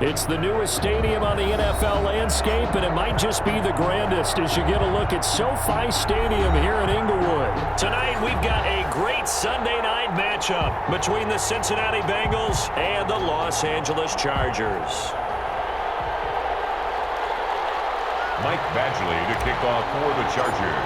It's the newest stadium on the NFL landscape, and it might just be the grandest as you get a look at SoFi Stadium here in Inglewood. Tonight, we've got a great Sunday night matchup between the Cincinnati Bengals and the Los Angeles Chargers. Mike Badgley to kick off for the Chargers.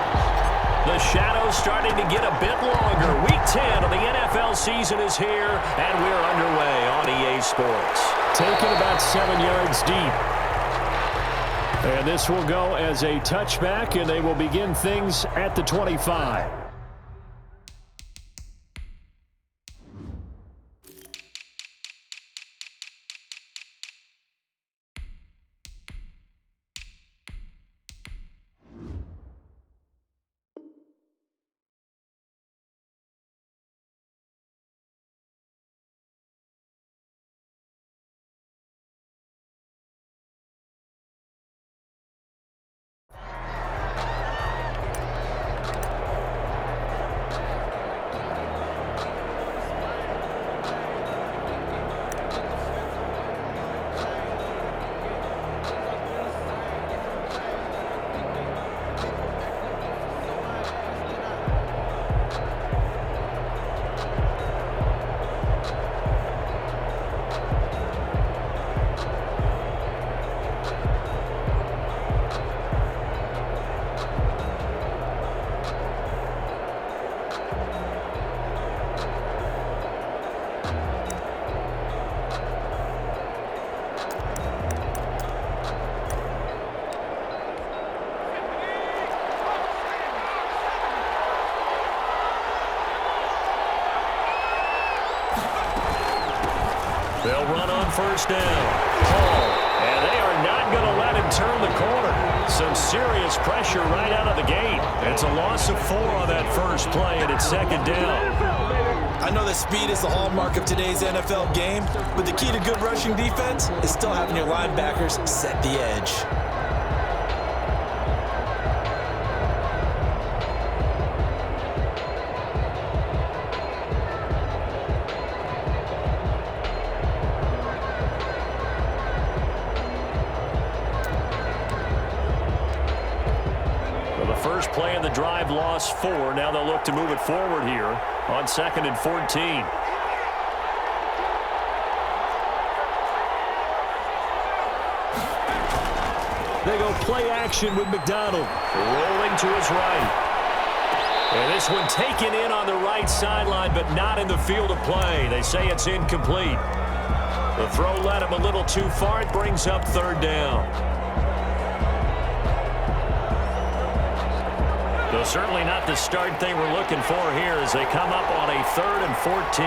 The shadow's starting to get a bit longer. Week 10 of the NFL season is here, and we're underway on EA Sports. Taken about 7 yards deep. And this will go as a touchback, and they will begin things at the 25. They'll run on first down. And they are not going to let him turn the corner. Some serious pressure right out of the gate. It's a loss of 4 on that first play, and it's second down. I know that speed is the hallmark of today's NFL game, but the key to good rushing defense is still having your linebackers set the edge. First play of the drive, lost 4. Now they'll look to move it forward here on 2nd and 14. They go play action with McDonald. Rolling to his right. And this one taken in on the right sideline, but not in the field of play. They say it's incomplete. The throw led him a little too far. It brings up 3rd down. So certainly not the start they were looking for here as they come up on a 3rd and 14.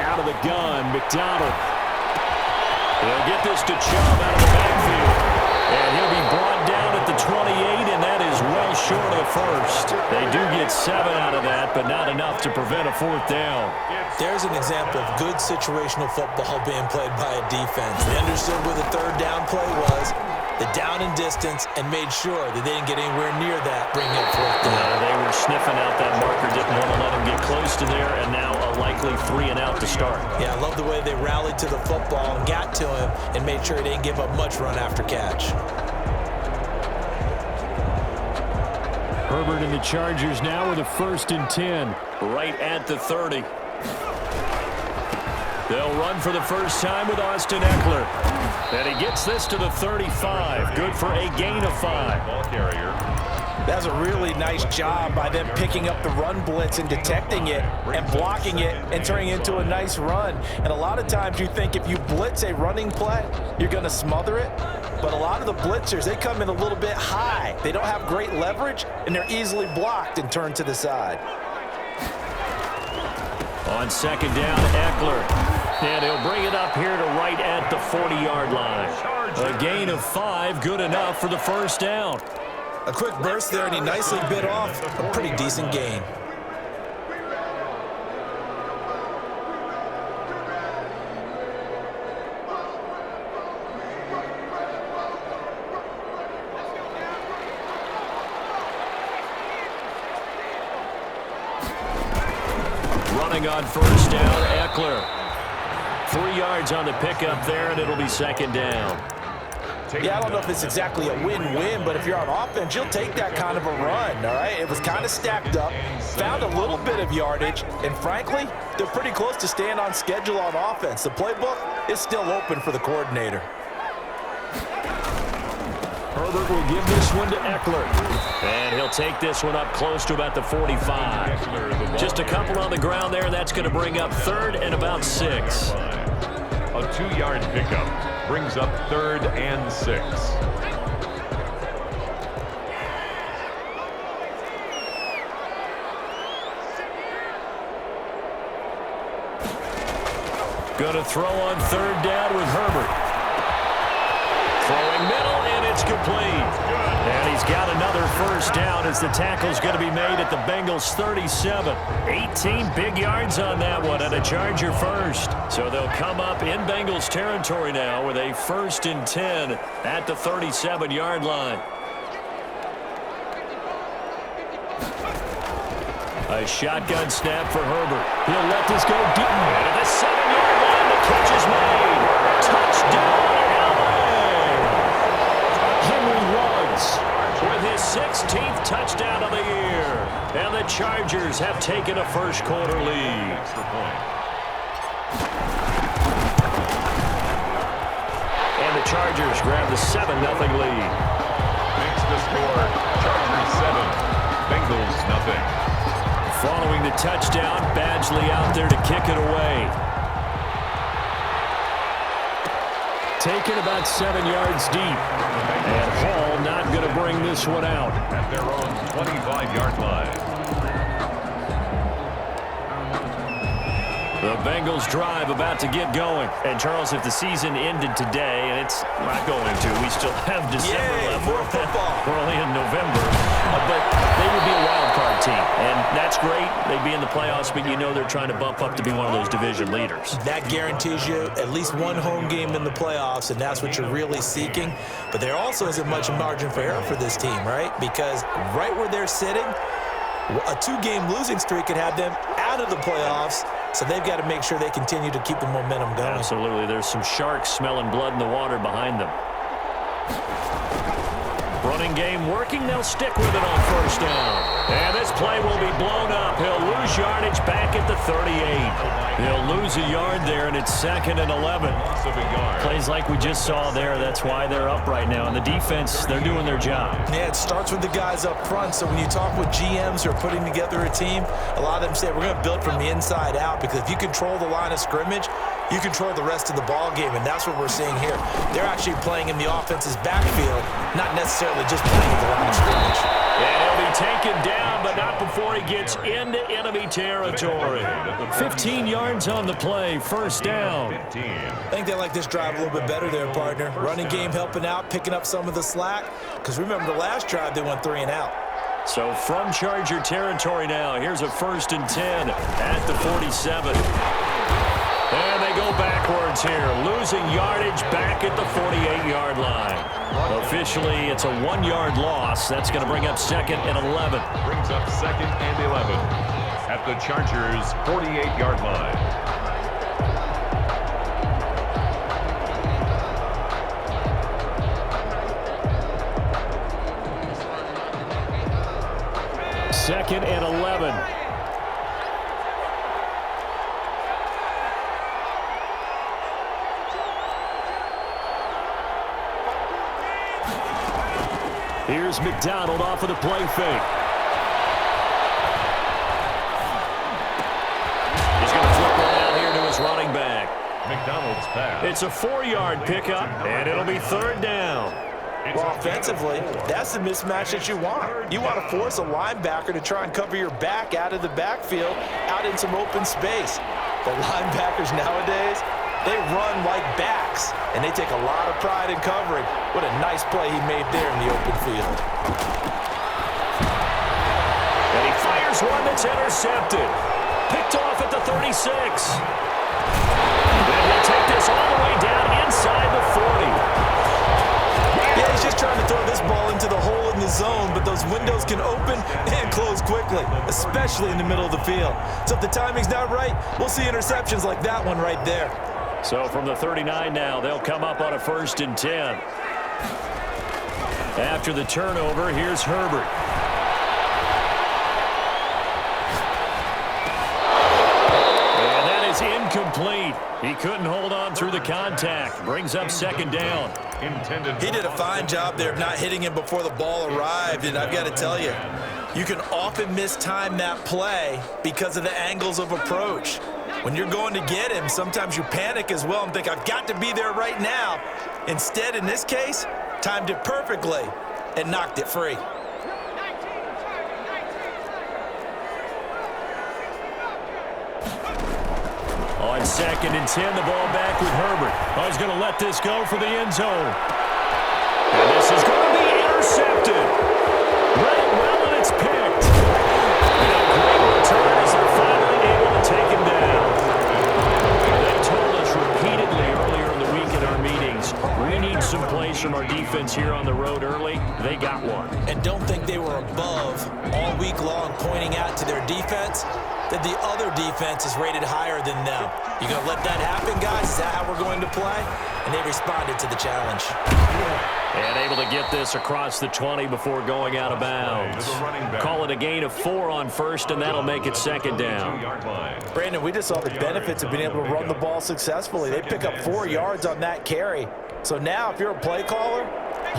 Out of the gun, McDonald. He'll get this to Chubb out of the backfield. And he'll be brought down at the 28, and that is well short of the first. They do get 7 out of that, but not enough to prevent a 4th down. There's an example of good situational football being played by a defense. They understood where the 3rd down play was, the down and distance, and made sure that they didn't get anywhere near that, bringing up 4th down. They were sniffing out that marker, didn't want to let him get close to there, and now a likely 3 and out to start. Yeah, I love the way they rallied to the football and got to him and made sure he didn't give up much run after catch. Herbert and the Chargers now with a 1st and 10. Right at the 30. They'll run for the first time with Austin Eckler. And he gets this to the 35. Good for a gain of 5. Ball carrier. That's a really nice job by them picking up the run blitz and detecting it and blocking it and turning it into a nice run. And a lot of times you think if you blitz a running play, you're going to smother it. But a lot of the blitzers, they come in a little bit high. They don't have great leverage, and they're easily blocked and turned to the side. On 2nd down, Eckler. And he'll bring it up here to right at the 40-yard line. A gain of 5, good enough for the 1st down. A quick burst there, and he nicely bit off a pretty decent gain. throwing on first down, Eckler. 3 yards on the pickup there, and it'll be second down. Yeah, I don't know if it's exactly a win-win, but if you're on offense, you'll take that kind of a run, all right? It was kind of stacked up, found a little bit of yardage, and frankly, they're pretty close to staying on schedule on offense. The playbook is still open for the coordinator. Herbert will give this one to Eckler. And he'll take this one up close to about the 45. Just a couple on the ground there. That's going to bring up 3rd and about 6. A 2-yard pickup brings up 3rd and 6. Going to throw on 3rd down with Herbert. Throwing middle, and it's complete. And he's got another first down as the tackle's going to be made at the Bengals' 37. 18 big yards on that one, and a Charger first. So they'll come up in Bengals territory now with a 1st and 10 at the 37-yard line. A shotgun snap for Herbert. He'll let this go deep. And at the 7-yard line, the catch is made. Touchdown, Henry Ruggs with his 16th touchdown of the year. And the Chargers have taken a first-quarter lead. And the Chargers grab the 7-0 lead. Makes the score Chargers 7, Bengals nothing. Following the touchdown, Badgley out there to kick it away. Taken about 7 yards deep. And Hall not going to bring this one out. At their own 25-yard line. The Bengals drive about to get going. And, Charles, if the season ended today, and it's not going to, we still have December left. More football. We're only in November. But they would be a wild card team. And that's great. They'd be in the playoffs, but you know they're trying to bump up to be one of those division leaders. That guarantees you at least one home game in the playoffs, and that's what you're really seeking. But there also isn't much margin for error for this team, right? Because right where they're sitting, a 2-game losing streak could have them out of the playoffs. So they've got to make sure they continue to keep the momentum going. Absolutely. There's some sharks smelling blood in the water behind them. Running game working. They'll stick with it on first down. And this play will be blown up. He'll lose yardage back at the 38. He'll lose a yard there, and it's 2nd and 11. Plays like we just saw there. That's why they're up right now. And the defense, they're doing their job. Yeah, it starts with the guys up front. So when you talk with GMs who are putting together a team, a lot of them say we're going to build from the inside out, because if you control the line of scrimmage, you control the rest of the ball game, and that's what we're seeing here. They're actually playing in the offense's backfield, not necessarily just playing at the line of scrimmage. And he'll be taken down, but not before he gets into enemy territory. 15 yards on the play, first down. I think they like this drive a little bit better there, partner. Running game helping out, picking up some of the slack, because remember the last drive they went 3 and out. So from Charger territory now, here's a 1st and 10 at the 47. And they go backwards here, losing yardage back at the 48-yard line. Officially, it's a 1-yard loss. That's going to bring up 2nd and 11. Brings up 2nd and 11 at the Chargers' 48-yard line. Second and 11. Here's McDonald off of the play fake. He's going to flip one out here to his running back. McDonald's pass. It's a 4-yard pickup, and it'll be 3rd down. Well, offensively, that's the mismatch that you want. You want to force a linebacker to try and cover your back out of the backfield, out in some open space. The linebackers nowadays, they run like backs, and they take a lot of pride in covering. What a nice play he made there in the open field. And he fires one that's intercepted. Picked off at the 36. Then he'll take this all the way down inside the 40. Yeah, he's just trying to throw this ball into the hole in the zone, but those windows can open and close quickly, especially in the middle of the field. So if the timing's not right, we'll see interceptions like that one right there. So from the 39 now, they'll come up on a 1st and 10. After the turnover, here's Herbert. And that is incomplete. He couldn't hold on through the contact. Brings up 2nd down. He did a fine job there of not hitting him before the ball arrived, and I've got to tell you, you can often mistime that play because of the angles of approach. When you're going to get him, sometimes you panic as well and think, I've got to be there right now. Instead, in this case, timed it perfectly and knocked it free. On 2nd and 10, the ball back with Herbert. Oh, he's going to let this go for the end zone. And this is going to be intercepted. Right well, and it's picked. And a great return as they're finally able to take him down. They told us repeatedly earlier in the week in our meetings, we need some plays from our defense here on the road early. They got one. And don't think they were above all week long pointing out to their defense that the other defense is rated higher than them. You going to let that happen, guys? Is that how we're going to play? And they responded to the challenge. And able to get this across the 20 before going out of bounds. Call it a gain of 4 on 1st, and that'll make it 2nd down. Brandon, we just saw the benefits of being able to run the ball successfully. They pick up 4 yards on that carry. So now if you're a play caller,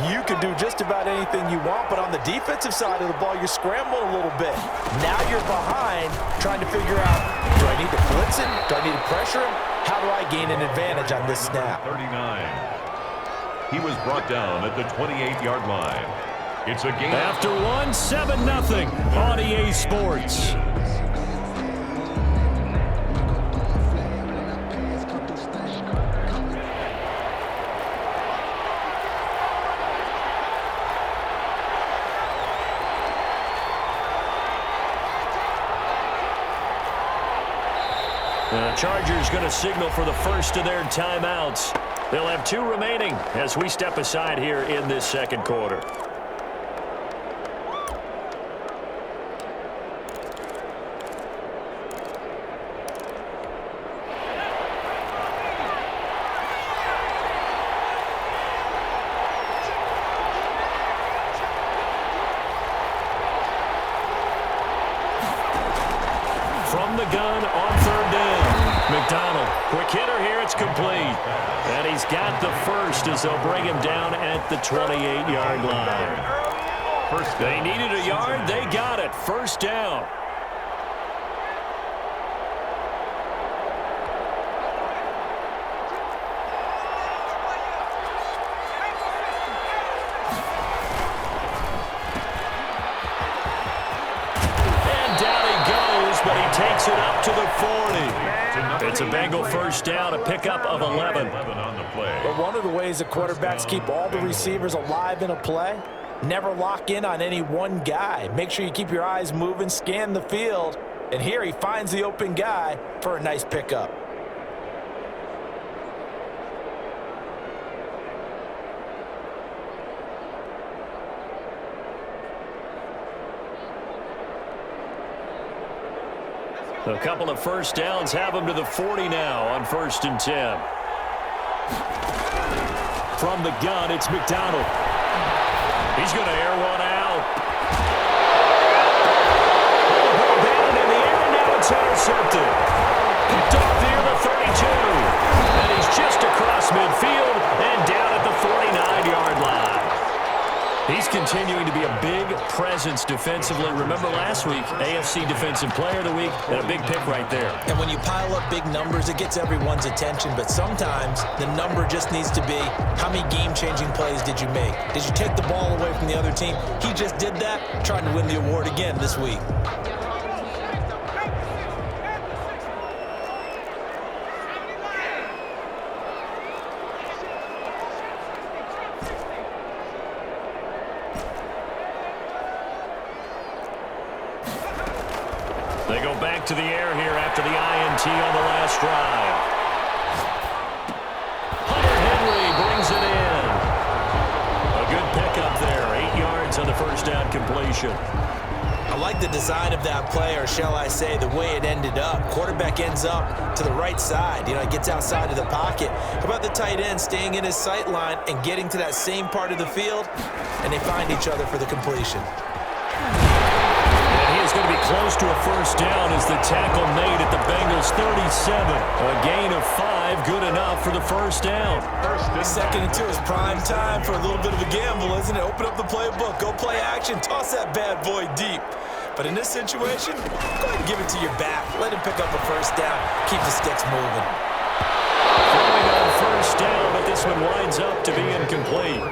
you can do just about anything you want, but on the defensive side of the ball, you're scrambling a little bit. Now you're behind, trying to figure out, do I need to blitz him? Do I need to pressure him? How do I gain an advantage on this snap? 39. He was brought down at the 28-yard line. It's a game. After 7-0 on EA Sports. The Chargers going to signal for the first of their timeouts. They'll have 2 remaining as we step aside here in this 2nd quarter. From the gun on 3rd down. McDonald, quick hitter here, it's complete. And he's got the first as they'll bring him down at the 28-yard line. They needed a yard, they got it. 1st down. But he takes it up to the 40. It's a Bengal 1st down, a pickup of 11. But one of the ways that quarterbacks keep all the receivers alive in a play, never lock in on any one guy. Make sure you keep your eyes moving, scan the field, and here he finds the open guy for a nice pickup. A couple of 1st downs have him to the 40 now on 1st and 10. From the gun, it's McDonald. He's going to air one out. Batted in the air, and now it's intercepted. Picked off near the 32. And he's just across midfield and down at the 49-yard line. He's continuing to be a big presence defensively. Remember last week, AFC Defensive Player of the Week, and a big pick right there. And when you pile up big numbers, it gets everyone's attention. But sometimes the number just needs to be, how many game-changing plays did you make? Did you take the ball away from the other team? He just did that, trying to win the award again this week. They go back to the air here after the INT on the last drive. Hunter Henry brings it in. A good pick incompletion. I like the design of that play, or shall I say the way it ended up. Quarterback ends up to the right side. He gets outside of the pocket. How about the tight end staying in his sight line and getting to that same part of the field, and they find each other for the completion. And he is going to be close to a first down as the tackle made at the Bengals 37. A gain of 5, good enough for the first down. Second and 2 is prime time for a little bit of a gamble, isn't it? Open up the playbook, go play action, toss that bad boy deep. But in this situation, go ahead and give it to your back. Let him pick up a first down. Keep the sticks moving. Throwing on first down, but this one winds up to be incomplete.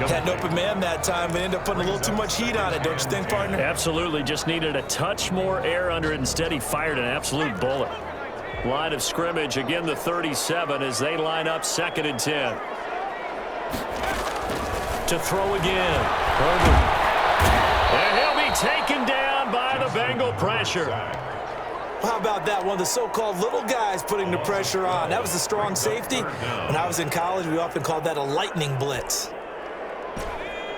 Had an open man that time, but ended up putting a little too much heat on it, don't you think, partner? Absolutely. Just needed a touch more air under it. Instead, he fired an absolute bullet. Line of scrimmage, again the 37 as they line up 2nd and 10. To throw again. Herbert. And he'll be taken down by the Bengal pressure. How about that? One of the so-called little guys putting the pressure on. That was a strong safety. When I was in college, we often called that a lightning blitz.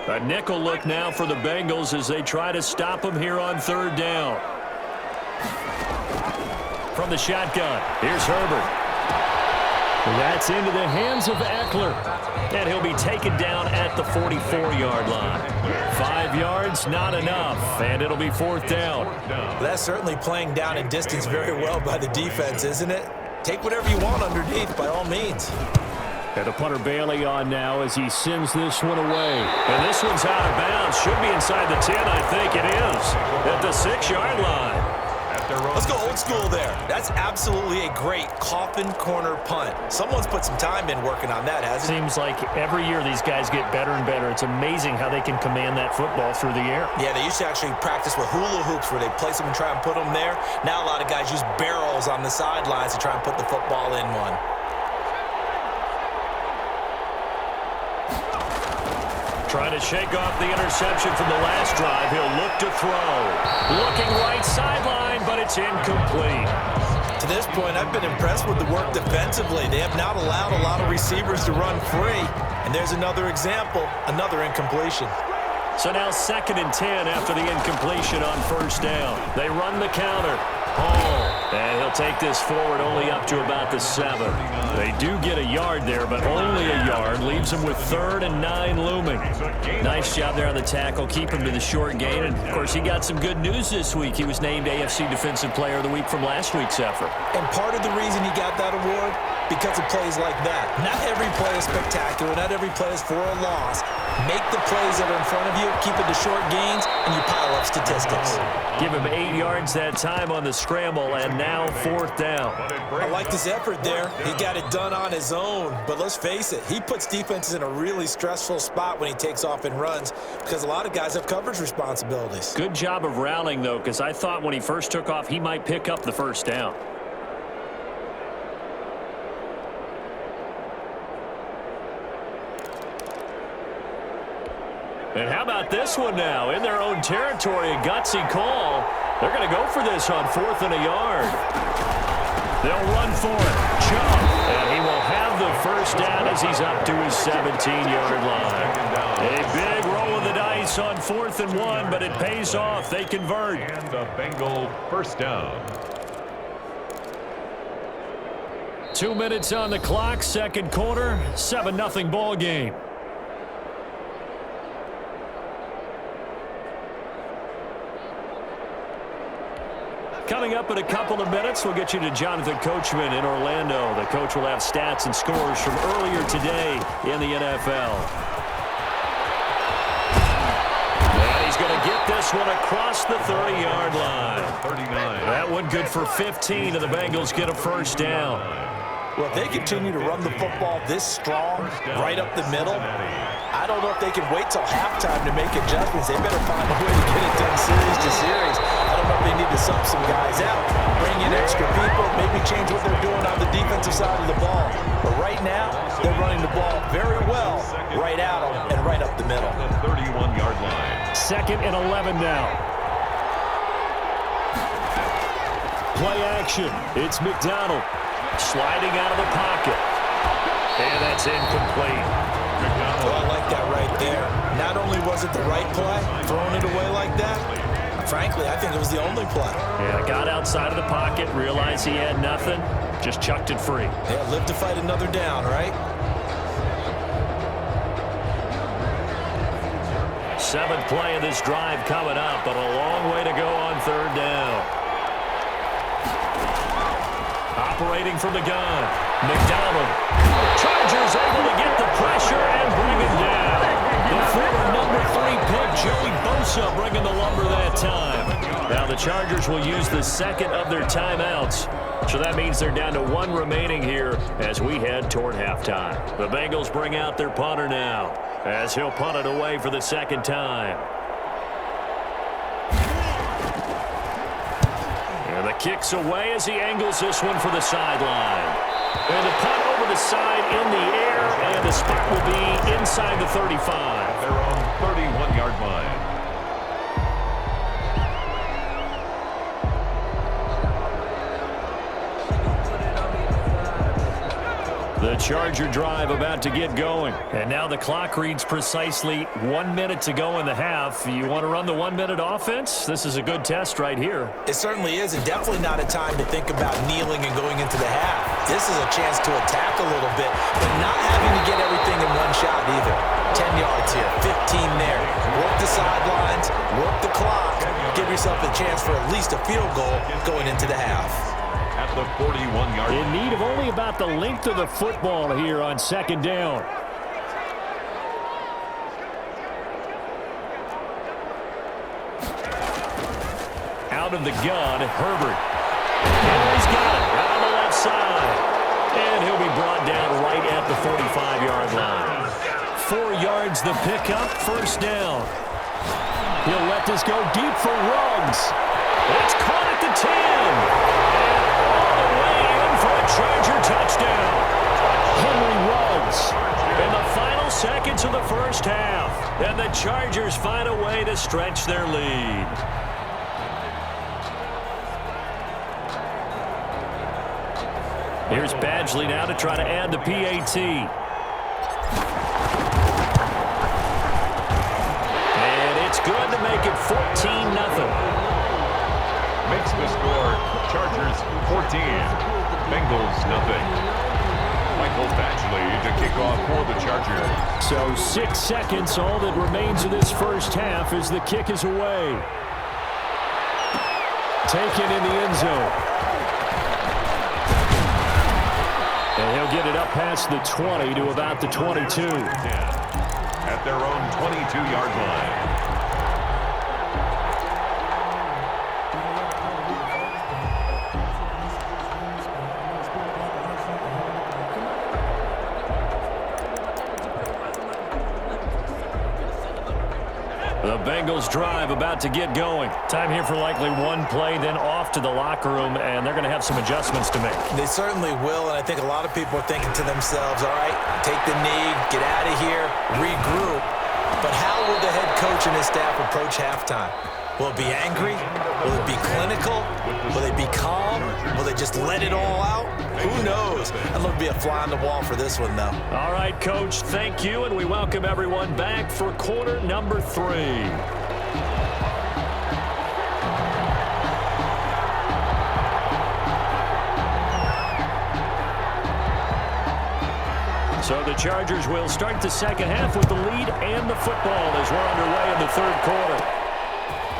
A nickel look now for the Bengals as they try to stop him here on 3rd down. From the shotgun, here's Herbert. That's into the hands of Eckler. And he'll be taken down at the 44-yard line. 5 yards, not enough, and it'll be 4th down. Well, that's certainly playing down in distance very well by the defense, isn't it? Take whatever you want underneath, by all means. And the punter Bailey on now as he sends this one away. And this one's out of bounds. Should be inside the 10, I think it is. At the 6-yard line. Let's go old school there. That's absolutely a great coffin corner punt. Someone's put some time in working on that, hasn't it? Seems like every year these guys get better and better. It's amazing how they can command that football through the air. Yeah, they used to actually practice with hula hoops where they place them and try and put them there. Now a lot of guys use barrels on the sidelines to try and put the football in one. Trying to shake off the interception from the last drive. He'll look to throw. Looking right sideline, but it's incomplete. To this point, I've been impressed with the work defensively. They have not allowed a lot of receivers to run free. And there's another example, another incompletion. So now 2nd and 10 after the incompletion on 1st down. They run the counter. And he'll take this forward only up to about the 7. They do get a yard there, but only a yard. Leaves them with 3rd and 9 looming. Nice job there on the tackle. Keep him to the short gain. And, of course, he got some good news this week. He was named AFC Defensive Player of the Week from last week's effort. And part of the reason he got that award, because of plays like that. Not every play is spectacular. Not every play is for a loss. Make the plays that are in front of you, keep it to short gains, and you pile up statistics. Give him 8 yards that time on the scramble, and now 4th down. I like his effort there. He got it done on his own. But let's face it, he puts defenses in a really stressful spot when he takes off and runs because a lot of guys have coverage responsibilities. Good job of rallying, though, because I thought when he first took off, he might pick up the first down. And how about this one now? In their own territory, a gutsy call. They're going to go for this on 4th and a yard. They'll run for it. Chubb. And he will have the first down as he's up to his 17-yard line. A big roll of the dice on 4th and 1, but it pays off. They convert. And a Bengal first down. 2 minutes on the clock, 2nd quarter, 7-0 ball game. Coming up in a couple of minutes, we'll get you to Jonathan Coachman in Orlando. The coach will have stats and scores from earlier today in the NFL. And he's going to get this one across the 30-yard line. 39. That one good for 15, and the Bengals get a first down. Well, if they continue to run the football this strong, right up the middle, I don't know if they can wait till halftime to make adjustments. They better find a way to get it done series to series. I don't know if they need to sub some guys out, bring in extra people, maybe change what they're doing on the defensive side of the ball. But right now, they're running the ball very well, right at them and right up the middle. The 31-yard line. 2nd and 11 now. Play action. It's McDonald sliding out of the pocket. And that's incomplete. Well, I like that right there. Not only Was it the right play, throwing it away like that? Frankly, I think it was the only play. Yeah, got outside of the pocket, realized he had nothing, just chucked it free. Yeah, live to fight another down, right? Seventh play of this drive coming up, but a long way to go on third down. Operating from the gun, McDonald. Chargers able to get the pressure and bring him down. The former number 3 pick, Joey Bosa, bringing the lumber that time. Now the Chargers will use the second of their timeouts. So that means they're down to 1 remaining here as we head toward halftime. The Bengals bring out their punter now as he'll punt it away for the second time. And the kick's away as he angles this one for the sideline. And the punt over the side in the air, and the spot will be inside the 35. Their own 31-yard line. The Charger drive about to get going. And now the clock reads precisely 1 minute to go in the half. You want to run the 1 minute offense? This is a good test right here. It certainly is, and definitely not a time to think about kneeling and going into the half. This is a chance to attack a little bit, but not having to get everything in one shot either. 10 yards here, 15 there. Work the sidelines, work the clock. Give yourself a chance for at least a field goal going into the half. At the 41-yard line. In need of only about the length of the football here on second down. Out of the gun, Herbert. And he's got it right on the left side. And he'll be brought down right at the 45-yard line. 4 yards the pickup, first down. He'll let this go deep for Ruggs. It's caught at the 10. For a Charger touchdown. Henry Ruggs in the final seconds of the first half. And the Chargers find a way to stretch their lead. Here's Badgley now to try to add the PAT. And it's good to make it 14-0. Makes the score Chargers 14. Bengals nothing. Michael Badgley to kick off for the Chargers. So 6 seconds, all that remains of this first half as the kick is away. Taken in the end zone. And he'll get it up past the 20 to about the 22. At their own 22-yard line. The Bengals drive about to get going. Time here for likely one play, then off to the locker room, and they're going to have some adjustments to make. They certainly will, and I think a lot of people are thinking to themselves, all right, take the knee, get out of here, regroup. But how will the head coach and his staff approach halftime? Will it be angry? Will it be clinical? Will they be calm? Will they just let it all out? Who knows? I'd love to be a fly on the wall for this one, though. All right, Coach, thank you, and we welcome everyone back for quarter number 3. So the Chargers will start the second half with the lead and the football as we're underway in the third quarter.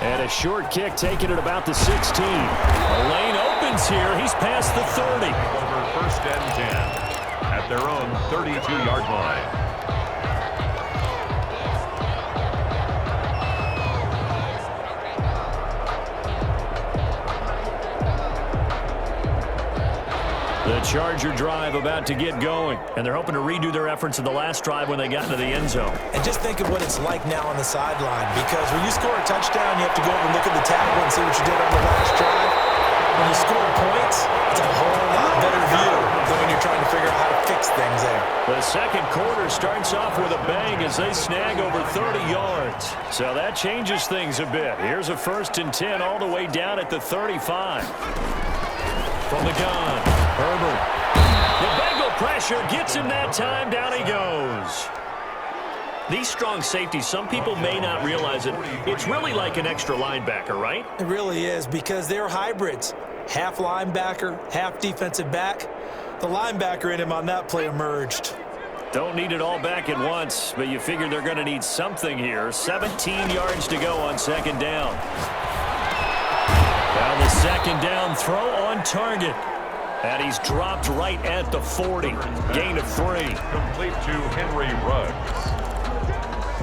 And a short kick taken at about the 16. The lane opens here. He's past the 30. Over first and 10 at their own 32-yard line. The Charger drive about to get going, and they're hoping to redo their efforts in the last drive when they got into the end zone. And just think of what it's like now on the sideline, because when you score a touchdown, you have to go over and look at the table and see what you did on the last drive. When you score points, it's a whole lot better view than when you're trying to figure out how to fix things there. The second quarter starts off with a bang as they snag over 30 yards. So that changes things a bit. Here's a 1st and 10 all the way down at the 35. From the gun, Herbert. The Bengal pressure gets him that time. Down he goes. These strong safeties, some people may not realize it. It's really like an extra linebacker, right? It really is, because they're hybrids. Half linebacker, half defensive back. The linebacker in him on that play emerged. Don't need it all back at once, but you figure they're going to need something here. 17 yards to go on second down. Now the second down throw on target. And he's dropped right at the 40. Gain of 3. Complete to Henry Ruggs.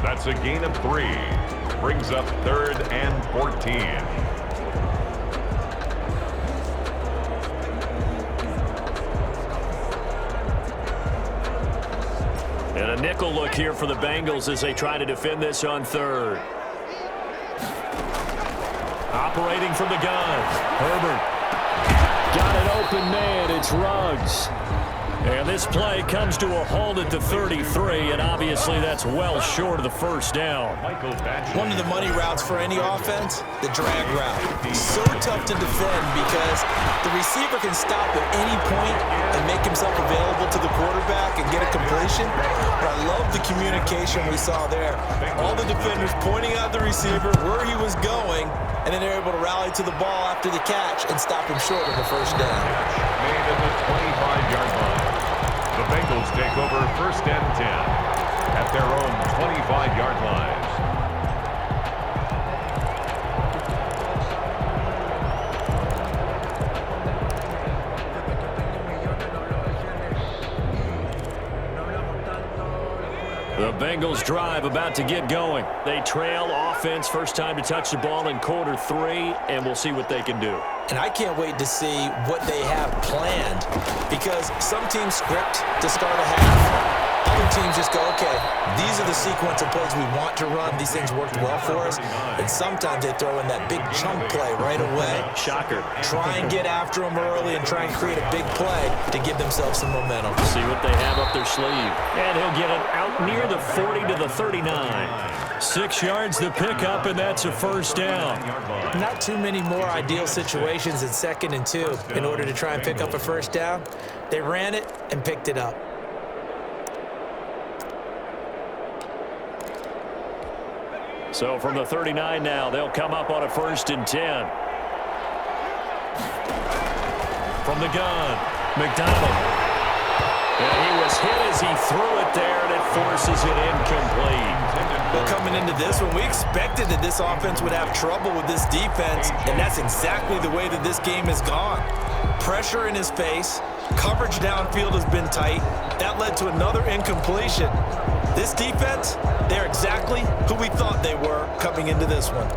That's a gain of 3. Brings up 3rd and 14. And a nickel look here for the Bengals as they try to defend this on 3rd. Operating from the gun. Herbert. Got an open man. It's Ruggs. And this play comes to a halt at the 33, and obviously that's well short of the first down. One of the money routes for any offense, the drag route. So tough to defend because the receiver can stop at any point and make himself available to the quarterback and get a completion. But I love the communication we saw there. All the defenders pointing out the receiver, where he was going, and then they're able to rally to the ball after the catch and stop him short of the first down. Made at the 25-yard line. The Bengals take over 1st and 10 at their own 25-yard line. The Bengals drive about to get going. They trail offense, first time to touch the ball in quarter 3, and we'll see what they can do. And I can't wait to see what they have planned, because some teams script to start a half. Other teams just go, okay, these are the sequence of plays we want to run. These things worked well for us. And sometimes they throw in that big chunk play right away. Shocker. Try and get after them early and try and create a big play to give themselves some momentum. See what they have up their sleeve. And he'll get it out near the 40 to the 39. 6 yards the pickup, and that's a first down. Not too many more ideal situations in 2nd and 2 in order to try and pick up a first down. They ran it and picked it up. So from the 39 now, they'll come up on a 1st and 10. From the gun, McDonald. And he was hit as he threw it there, and it forces it incomplete. Well, coming into this one, we expected that this offense would have trouble with this defense, and that's exactly the way that this game has gone. Pressure in his face, coverage downfield has been tight. That led to another incompletion. This defense, they're exactly who we thought they were coming into this one.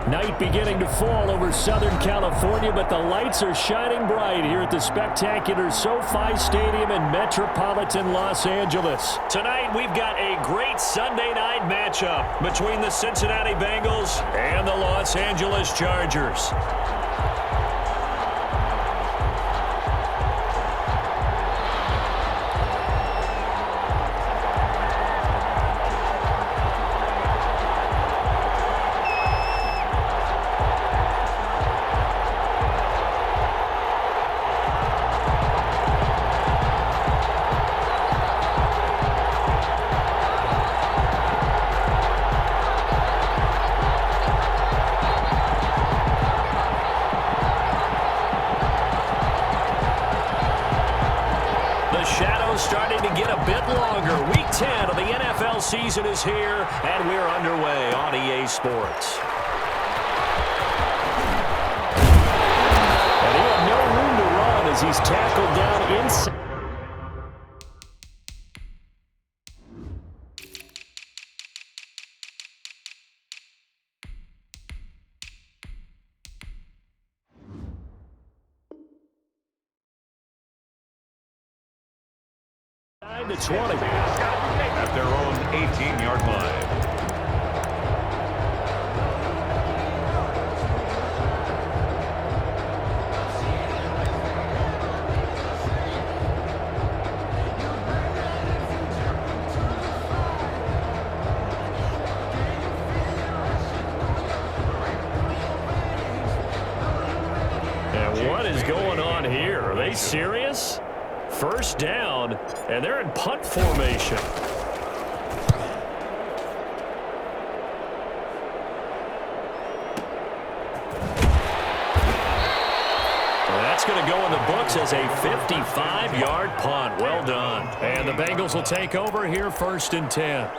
Night beginning to fall over Southern California, but the lights are shining bright here at the spectacular SoFi Stadium in metropolitan Los Angeles. Tonight, we've got a great Sunday night matchup between the Cincinnati Bengals and the Los Angeles Chargers. Starting to get a bit longer. Week 10 of the NFL season is here, and we're underway on EA Sports. And he had no room to run as he's tackled down inside. To 20. At their own 18-yard line. And what is going on here? Are they serious? First down, and they're in punt formation. Well, that's going to go in the books as a 55-yard punt. Well done. And the Bengals will take over here, 1st and 10.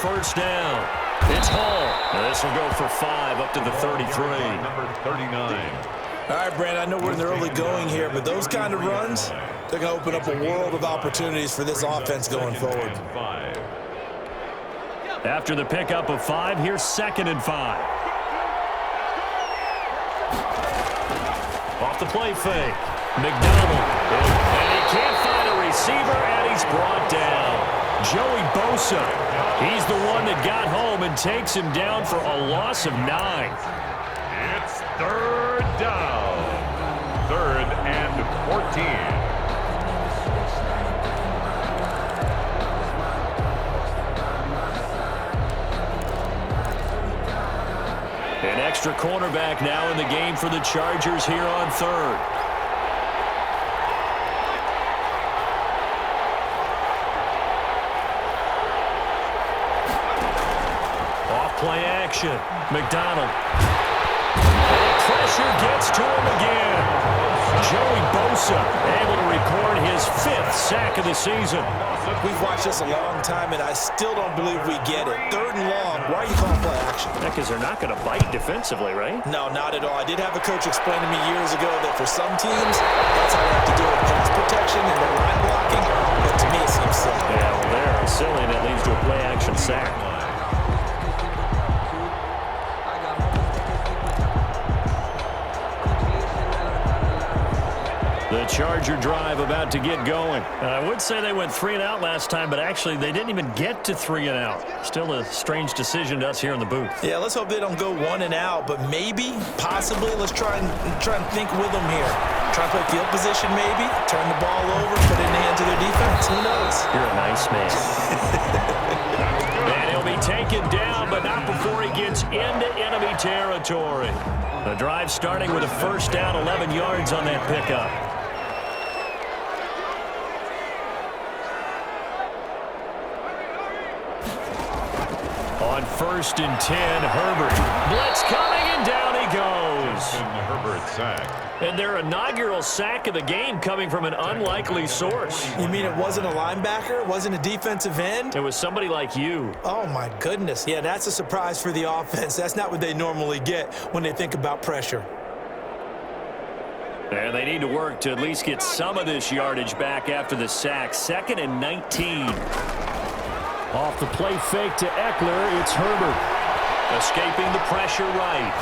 First down. It's Hall. This will go for 5 up to the 33. Number 39. All right, Brandon, I know we're in the early going here, but those kind of runs, they're going to open up a world of opportunities for this offense going forward. After the pickup of 5, here's 2nd and 5. Off the play fake. McDonald. And he can't find a receiver, and he's brought down. Joey Bosa. He's the one that got home and takes him down for a loss of 9. It's 3rd down. 3rd and 14. An extra cornerback now in the game for the Chargers here on 3rd. Play action. McDonald. And pressure gets to him again. Joey Bosa able to record his 5th sack of the season. We've watched this a long time, and I still don't believe we get it. 3rd and long. Why are you calling play action? Because they're not going to bite defensively, right? No, not at all. I did have a coach explain to me years ago that for some teams, that's how they have to do it. Pass protection and their line blocking. But to me, it seems silly. Yeah, well, they're silly, and it leads to a play action sack. The Charger drive about to get going. I would say they went 3 and out last time, but actually they didn't even get to 3 and out. Still a strange decision to us here in the booth. Yeah, let's hope they don't go 1 and out, but maybe, possibly, let's try and think with them here. Try and play field position maybe, turn the ball over, put it in the hands of their defense. Who knows? You're a nice man. And he'll be taken down, but not before he gets into enemy territory. The drive starting with a first down, 11 yards on that pickup. On 1st and 10, Herbert. Blitz coming, and down he goes. Herbert sack. And their inaugural sack of the game coming from an unlikely source. You mean it wasn't a linebacker? It wasn't a defensive end? It was somebody like you. Oh, my goodness. Yeah, that's a surprise for the offense. That's not what they normally get when they think about pressure. And they need to work to at least get some of this yardage back after the sack. 2nd and 19. Off the play fake to Eckler, it's Herbert. Escaping the pressure right.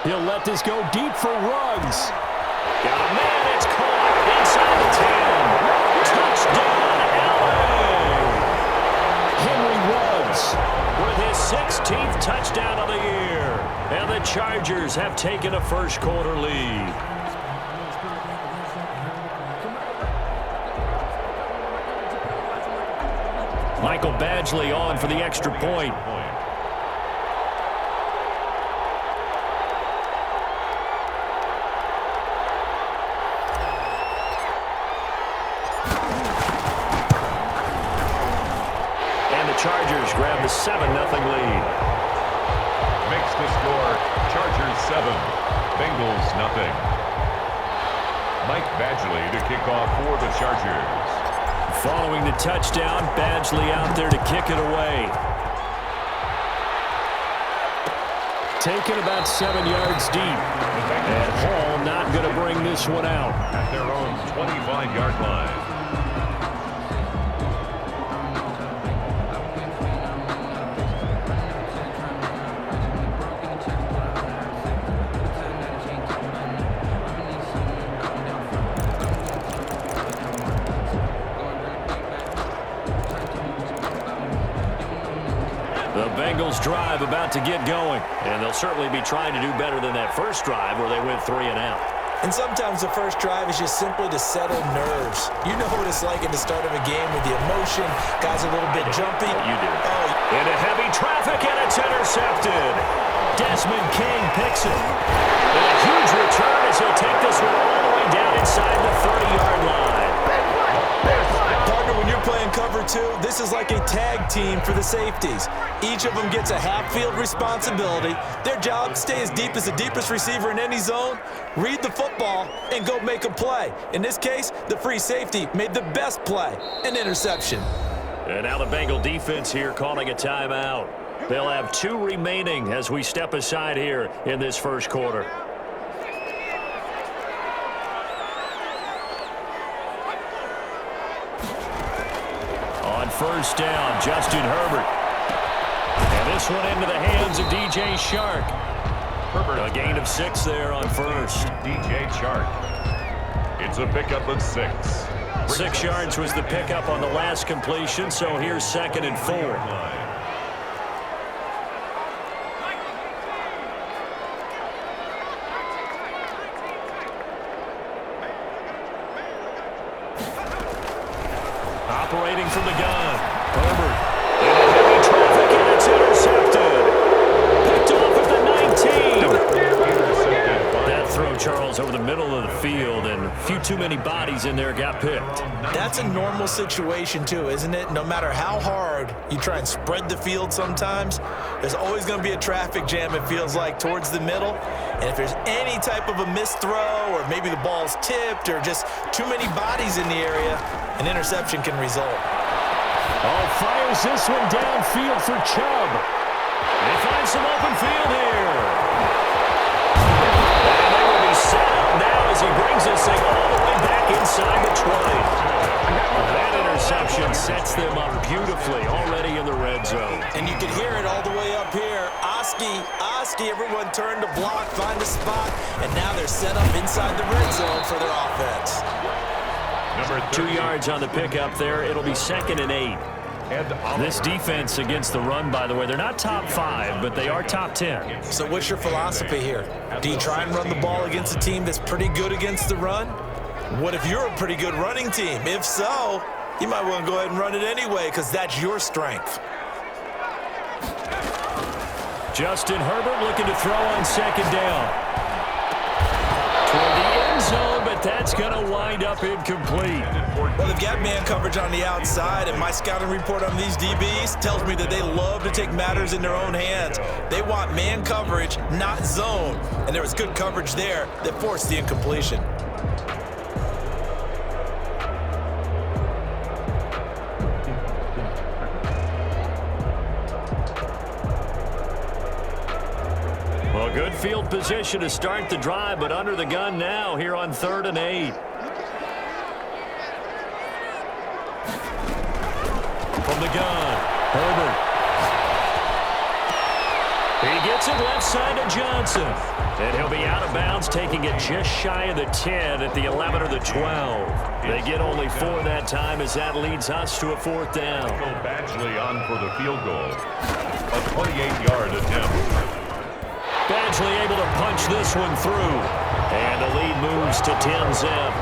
He'll let this go deep for Ruggs. Got a man, it's caught inside the 10. Touchdown, LA! Henry Ruggs with his 16th touchdown of the year. And the Chargers have taken a first quarter lead. Michael Badgley on for the extra point. And the Chargers grab the 7-0 lead. Makes the score Chargers 7, Bengals nothing. Mike Badgley to kick off for the Chargers. Following the touchdown, Badgley out there to kick it away. Taken about 7 yards deep. And Hall not going to bring this one out. At their own 25-yard line. Bengals drive about to get going, and they'll certainly be trying to do better than that first drive where they went 3 and out. And sometimes the first drive is just simply to settle nerves. You know what it's like at the start of a game with the emotion. Guys a little bit jumpy. You do. Oh. Into heavy traffic, and it's intercepted. Desmond King picks it. And a huge return as he'll take this one all the way down inside the 30-yard line. Partner, when you're playing cover 2, this is like a tag team for the safeties. Each of them gets a half-field responsibility. Their job, stay as deep as the deepest receiver in any zone, read the football, and go make a play. In this case, the free safety made the best play, an interception. And now the Bengal defense here calling a timeout. They'll have 2 remaining as we step aside here in this first quarter. On first down, Justin Herbert. And this one into the hands of DJ Shark. Herbert, a gain of 6 there on first. DJ Shark. It's a pickup of 6. 6 yards was the pickup on the last completion, so here's 2nd and 4. Operating from the gun, Herbert. Into heavy traffic, and it's intercepted. Picked off at the 19. That throw, Charles, over the middle of the field, and a few too many bodies in there got picked. That's a normal situation, too, isn't it? No matter how hard you try and spread the field sometimes, there's always going to be a traffic jam, it feels like, towards the middle. And if there's any type of a missed throw, or maybe the ball's tipped, or just too many bodies in the area, an interception can result. Oh, fires this one downfield for Chubb. They find some open field here. And they will be set up now as he brings this thing all the way back inside the 20. That interception sets them up beautifully already in the red zone. And you can hear it all the way up here. Oski, everyone turned to block, find a spot, and now they're set up inside the red zone for their offense. Number 2 yards on the pickup there. It'll be 2nd and 8. This defense against the run, by the way, they're not top 5, but they are top 10. So what's your philosophy here? Do you try and run the ball against a team that's pretty good against the run? What if you're a pretty good running team? If so, you might want to go ahead and run it anyway because that's your strength. Justin Herbert looking to throw on 2nd down. Toward the end zone, but that's going to wind up incomplete. Well, they've got man coverage on the outside, and my scouting report on these DBs tells me that they love to take matters in their own hands. They want man coverage, not zone. And there was good coverage there that forced the incompletion. Good field position to start the drive, but under the gun now here on 3rd and 8. From the gun, Herbert. He gets it left side to Johnson. And he'll be out of bounds, taking it just shy of the 10 at the 11 or the 12. They get only 4 that time as that leads us to a 4th down. Badgley on for the field goal. A 28-yard attempt. Badgley able to punch this one through. And the lead moves to 10-zip.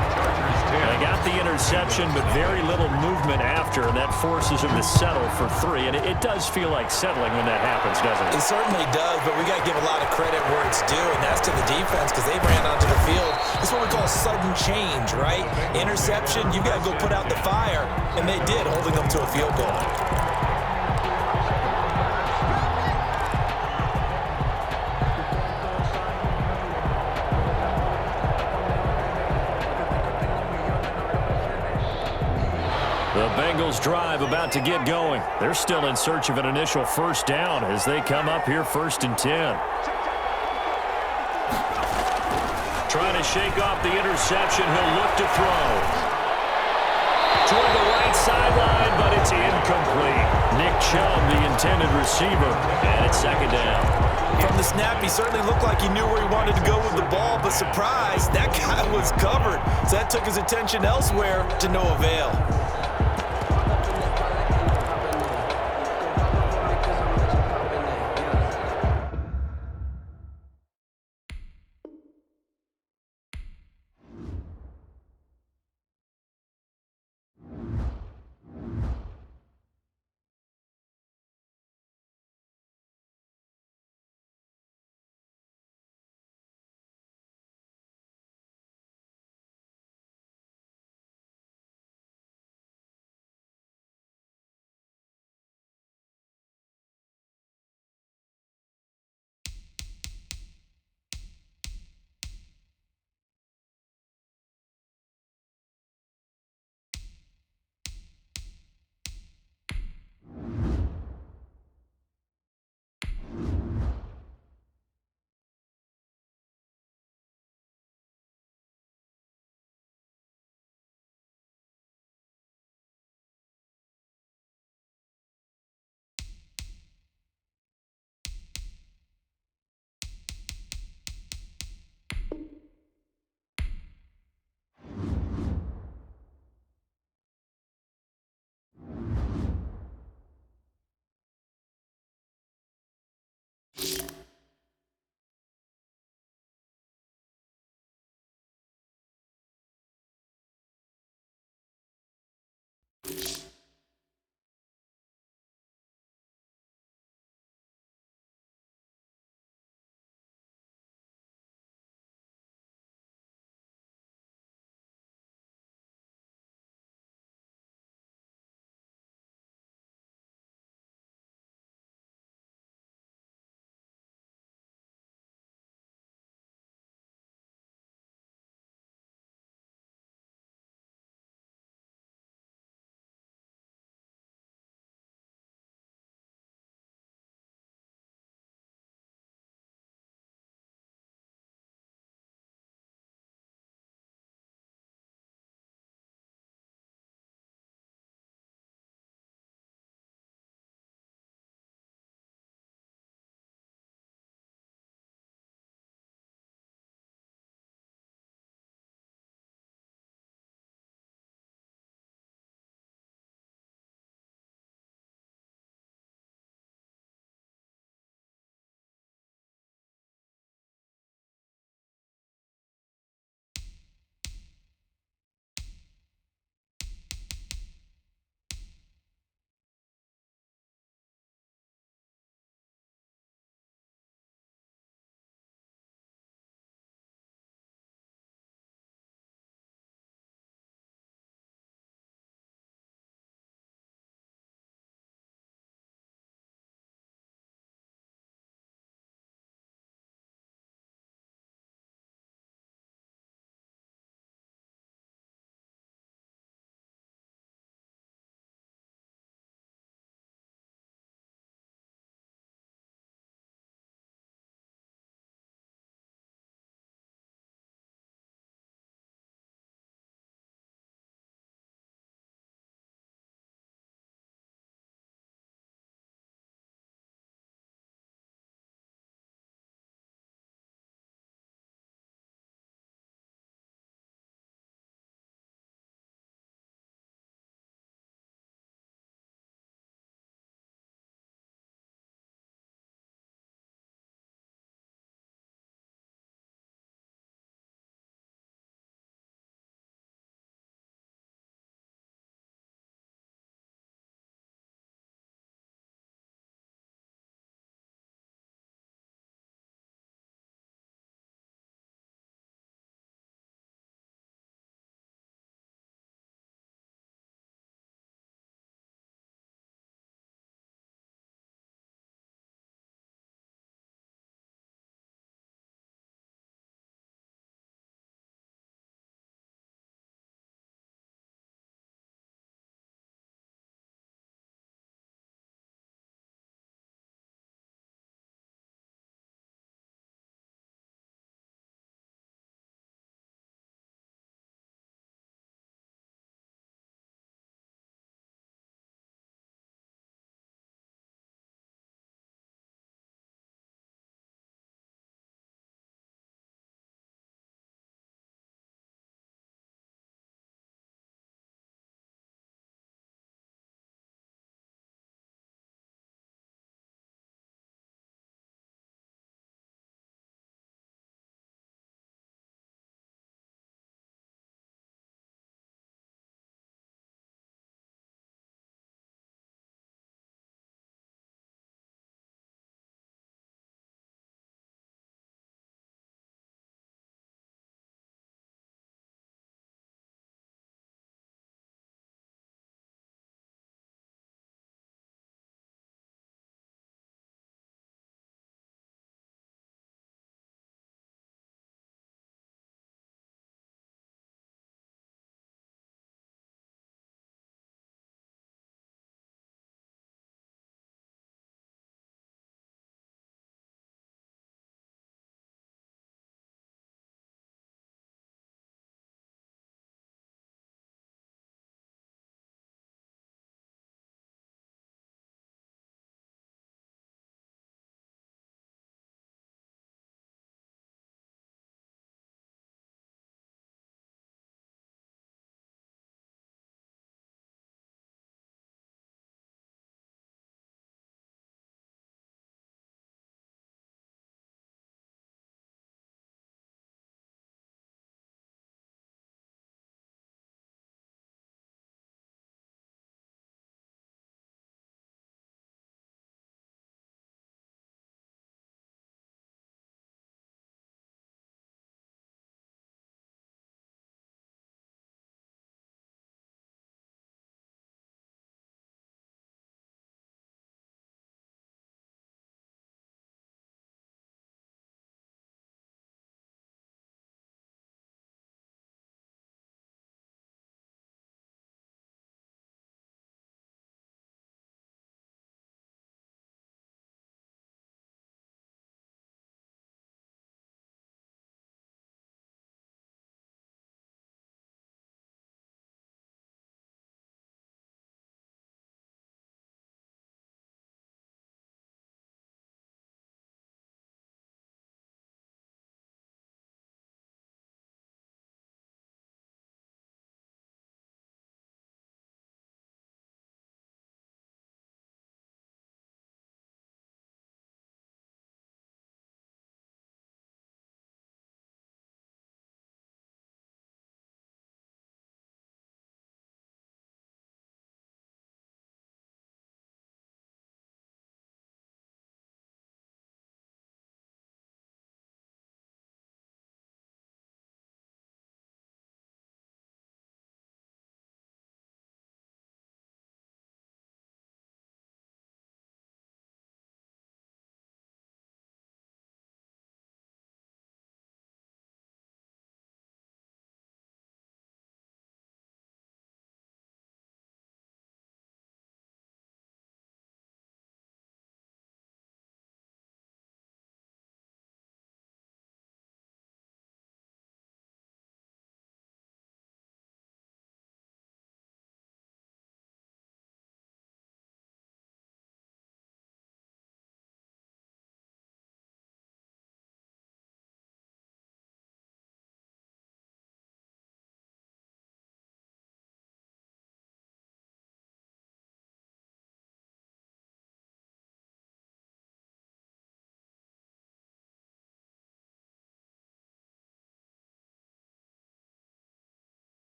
They got the interception, but very little movement after, and that forces him to settle for 3. And it does feel like settling when that happens, doesn't it? It certainly does, but we got to give a lot of credit where it's due, and that's to the defense because they ran onto the field. This is what we call sudden change, right? Interception, you got to go put out the fire, and they did, holding them to a field goal. The Bengals drive about to get going. They're still in search of an initial 1st down as they come up here 1st and 10. Trying to shake off the interception. He'll look to throw. Toward the right sideline, but it's incomplete. Nick Chubb, the intended receiver, and it's 2nd down. From the snap, he certainly looked like he knew where he wanted to go with the ball, but surprise, that guy was covered. So that took his attention elsewhere to no avail.